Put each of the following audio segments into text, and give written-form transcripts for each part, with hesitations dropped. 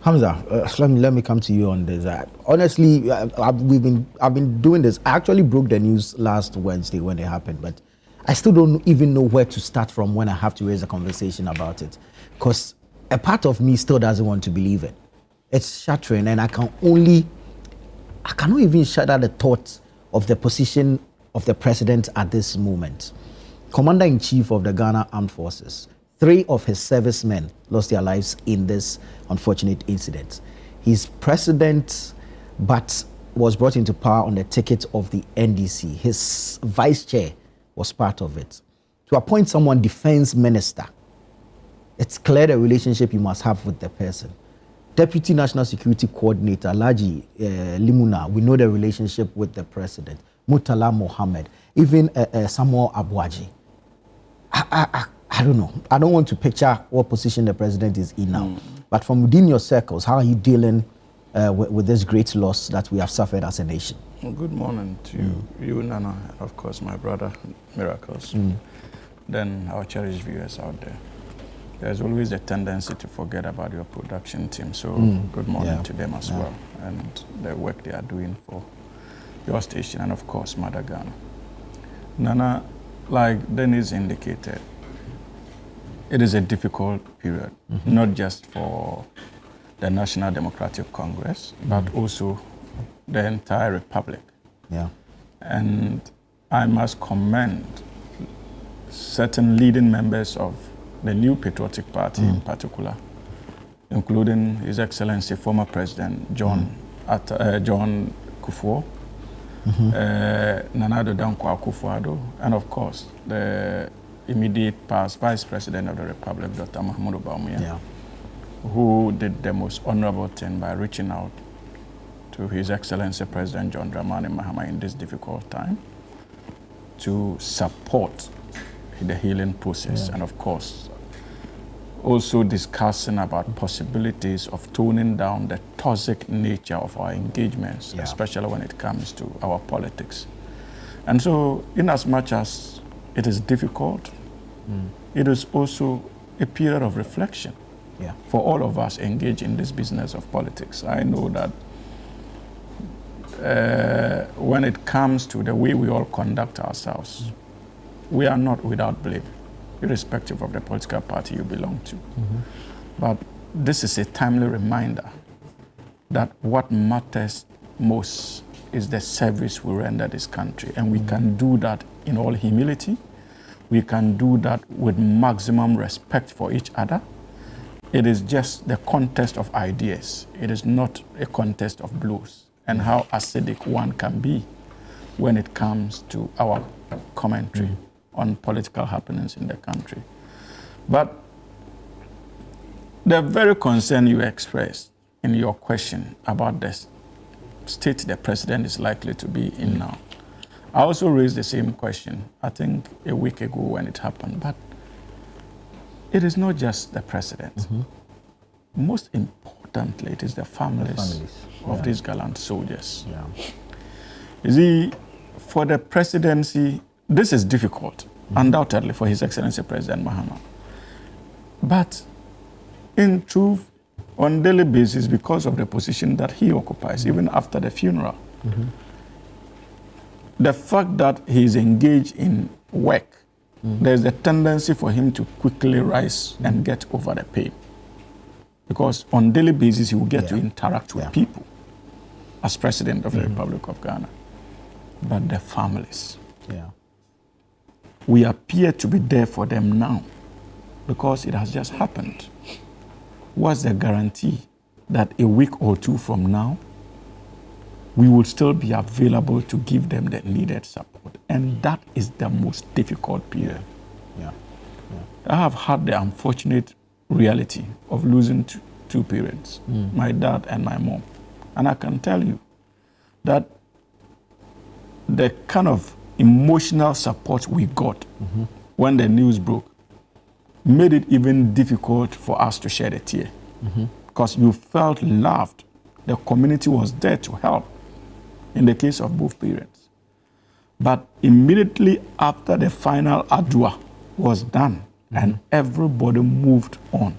Hamza, let me come to you on this. Honestly, I've been doing this. I actually broke the news last Wednesday when it happened, but I still don't even know where to start from when I have to raise a conversation about it, because a part of me still doesn't want to believe it. It's shattering, and I cannot even shudder the thought of the position of the president at this moment. Commander-in-Chief of the Ghana Armed Forces, 3 of his servicemen lost their lives in this unfortunate incident. He's president, but was brought into power on the ticket of the NDC. His vice chair was part of it. To appoint someone defense minister, it's clear the relationship you must have with the person. Deputy National Security Coordinator, Laji Limuna, we know the relationship with the president. Murtala Mohammed, even Samuel Abuaji. I don't know. I don't want to picture what position the president is in now. But from within your circles, how are you dealing with this great loss that we have suffered as a nation? Well, good morning to you, Nana, and of course my brother, Miracles. Then our cherished viewers out there. There's always a tendency to forget about your production team, so good morning to them as well, and the work they are doing for your station, and of course Mother Ghana. Nana, like Dennis indicated, it is a difficult period, not just for the National Democratic Congress, but also the entire Republic. Yeah. And I must commend certain leading members of the New Patriotic Party in particular, including His Excellency former President John Kufuor, Nana Addo Dankwa Akufo-Addo, and of course the immediate past Vice President of the Republic, Dr. Mahmoud Bawumia, who did the most honorable thing by reaching out to His Excellency President John Dramani Mahama in this difficult time to support the healing process, and of course also discussing about possibilities of toning down the toxic nature of our engagements, especially when it comes to our politics. And so, in as much as it is difficult, it is also a period of reflection for all of us engaged in this business of politics. I know that when it comes to the way we all conduct ourselves, we are not without blame, irrespective of the political party you belong to. But this is a timely reminder that what matters most is the service we render this country. And we can do that in all humility. We can do that with maximum respect for each other. It is just the contest of ideas. It is not a contest of blows, and how acidic one can be when it comes to our commentary on political happenings in the country. But the very concern you expressed in your question about the state the president is likely to be in now, I also raised the same question, I think a week ago when it happened. But it is not just the president. Most importantly, it is the families of these gallant soldiers. You see, for the presidency, this is difficult, undoubtedly, for His Excellency President Mahama. But in truth, on a daily basis, because of the position that he occupies, even after the funeral, the fact that he is engaged in work, there's a tendency for him to quickly rise and get over the pain. Because on a daily basis, he will get to interact with people as President of the Republic of Ghana. But the families, we appear to be there for them now because it has just happened. What's the guarantee that a week or two from now, we will still be available to give them the needed support? And that is the most difficult period. I have had the unfortunate reality of losing two parents, my dad and my mom. And I can tell you that the kind of emotional support we got when the news broke made it even difficult for us to shed a tear. Because you felt loved. The community was there to help in the case of both parents. But immediately after the final adua was done and everybody moved on,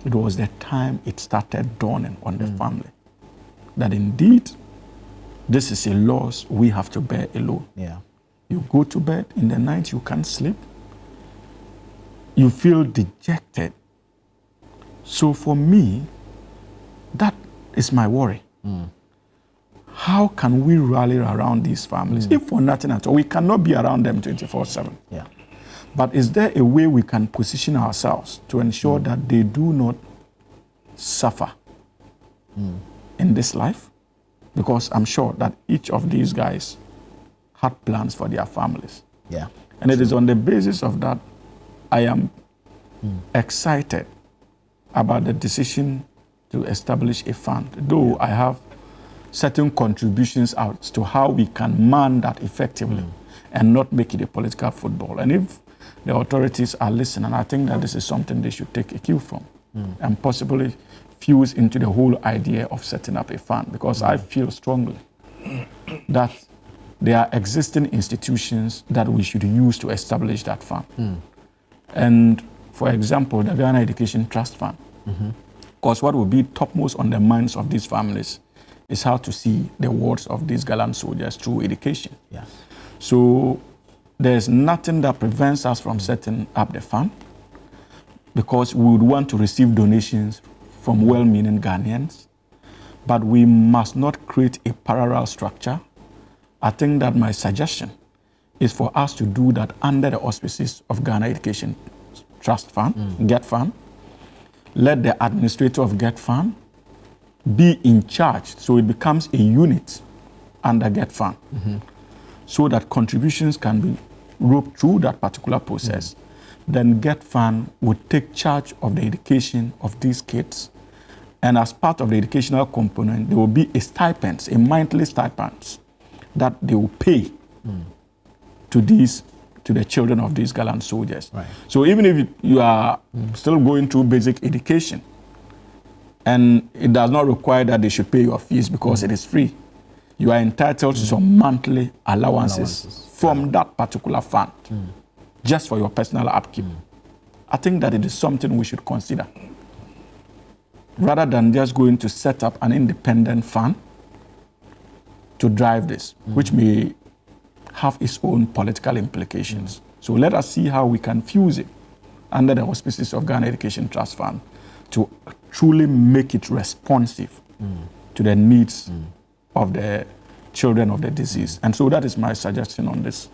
it was the time it started dawning on the family that indeed this is a loss we have to bear alone. Yeah. You go to bed in the night, you can't sleep. You feel dejected. So for me, that is my worry. How can we rally around these families? If for nothing at all, we cannot be around them 24/7. Yeah. But is there a way we can position ourselves to ensure that they do not suffer in this life? Because I'm sure that each of these guys had plans for their families. Yeah. And it is on the basis of that I am excited about the decision to establish a fund, though I have certain contributions out to how we can man that effectively and not make it a political football. And if the authorities are listening, I think that this is something they should take a cue from and possibly fuse into the whole idea of setting up a fund, because I feel strongly that there are existing institutions that we should use to establish that fund. And for example, the Ghana Education Trust Fund. Because what will be topmost on the minds of these families is how to see the words of these gallant soldiers through education. Yes. So there's nothing that prevents us from setting up the fund, because we would want to receive donations from well-meaning Ghanaians, but we must not create a parallel structure. I think that my suggestion is for us to do that under the auspices of Ghana Education Trust Fund, GETFund. Let the administrator of GETFund be in charge, so it becomes a unit under GETFund, so that contributions can be roped through that particular process. Then GETFund would take charge of the education of these kids, and as part of the educational component, there will be a stipend, a monthly stipend that they will pay to the children of these gallant soldiers. Right. So even if you are still going through basic education, and it does not require that they should pay your fees because it is free, you are entitled to some monthly allowances from that particular fund, just for your personal upkeep. I think that it is something we should consider, rather than just going to set up an independent fund to drive this, which may have its own political implications. So let us see how we can fuse it under the auspices of Ghana Education Trust Fund to truly make it responsive to the needs of the children of the disease. And so that is my suggestion on this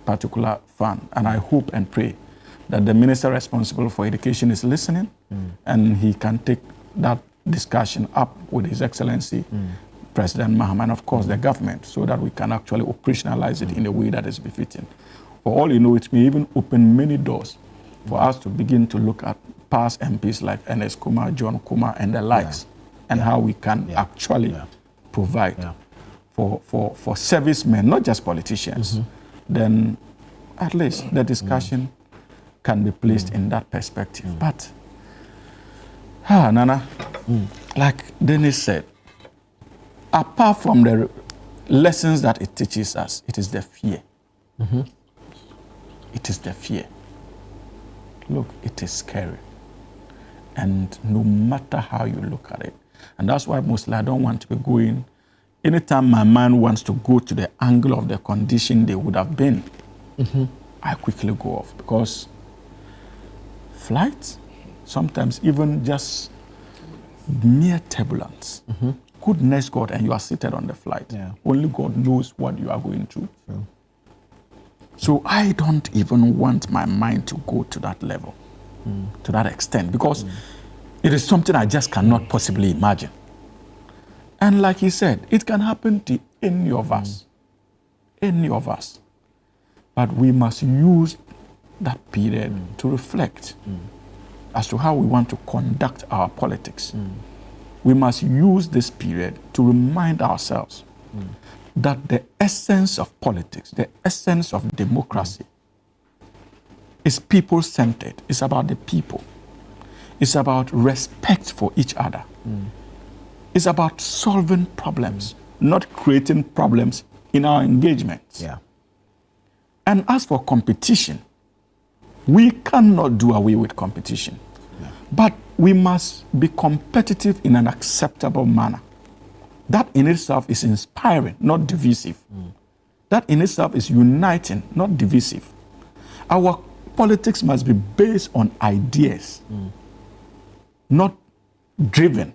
particular fund. And I hope and pray that the minister responsible for education is listening, and he can take that discussion up with His Excellency President Mahama, and of course the government, so that we can actually operationalize it in a way that is befitting. For all you know, it may even open many doors for us to begin to look at past MPs like Ernest Kumar, John Kumar, and the likes, and how we can actually provide for servicemen, not just politicians. Then at least the discussion can be placed in that perspective. But, Nana, like Dennis said, apart from the lessons that it teaches us, it is the fear. It is the fear. Look, it is scary. And no matter how you look at it, and that's why mostly I don't want to be going, anytime my mind wants to go to the angle of the condition they would have been, I quickly go off, because flights, sometimes even just mere turbulence, goodness God, and you are seated on the flight. Only God knows what you are going through. So I don't even want my mind to go to that level, to that extent, because it is something I just cannot possibly imagine. And like he said, it can happen to any of us. Any of us. But we must use that period to reflect as to how we want to conduct our politics. We must use this period to remind ourselves that the essence of politics, the essence of democracy, is people-centered. It's about the people. It's about respect for each other. It's about solving problems, not creating problems in our engagements. And as for competition, we cannot do away with competition. But we must be competitive in an acceptable manner. That in itself is inspiring, not divisive. That in itself is uniting, not divisive. Our politics must be based on ideas, not driven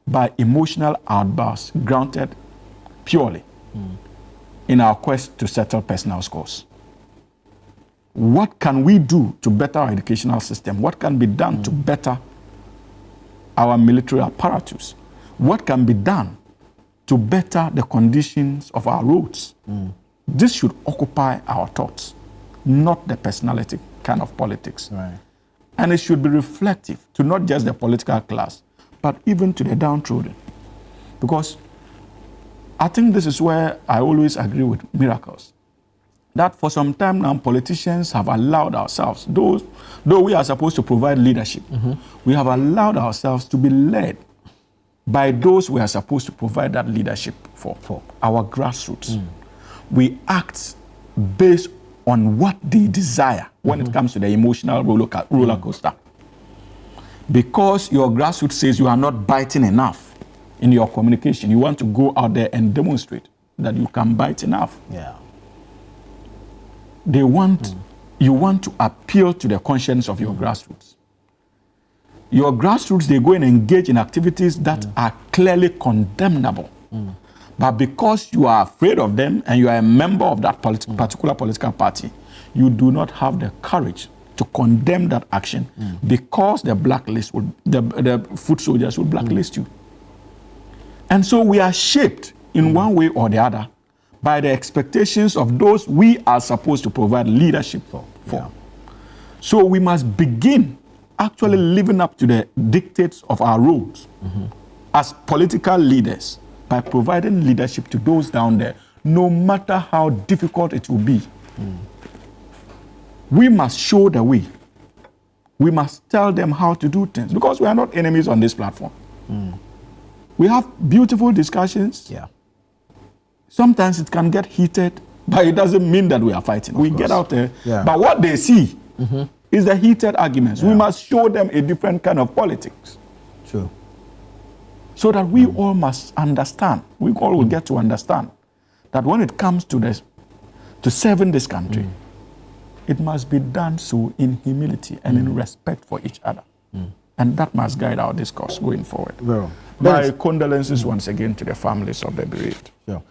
by emotional outbursts, grounded purely in our quest to settle personal scores. What can we do to better our educational system? What can be done to better our military apparatus? What can be done to better the conditions of our roads? This should occupy our thoughts, not the personality kind of politics. Right. And it should be reflective to not just the political class, but even to the downtrodden. Because I think this is where I always agree with Miracles. That for some time now, politicians have allowed ourselves, though we are supposed to provide leadership, we have allowed ourselves to be led by those we are supposed to provide that leadership for our grassroots. We act based on what they desire when it comes to the emotional roller coaster. Because your grassroots says you are not biting enough in your communication, you want to go out there and demonstrate that you can bite enough. Yeah. They want, you want to appeal to the conscience of your grassroots. Your grassroots, they go and engage in activities that are clearly condemnable. But because you are afraid of them and you are a member of that particular political party, you do not have the courage to condemn that action because the blacklist will, the foot soldiers will blacklist you. And so we are shaped in one way or the other by the expectations of those we are supposed to provide leadership for. Yeah. So we must begin actually living up to the dictates of our roles as political leaders by providing leadership to those down there, no matter how difficult it will be. We must show the way. We must tell them how to do things because we are not enemies on this platform. We have beautiful discussions. Yeah. Sometimes it can get heated, but it doesn't mean that we are fighting. We get out there, but what they see is the heated arguments. We must show them a different kind of politics. True. So that we all must understand, we all will get to understand that when it comes to this, to serving this country, it must be done so in humility and in respect for each other. And that must guide our discourse going forward. Well, my condolences once again to the families of the bereaved. Sure.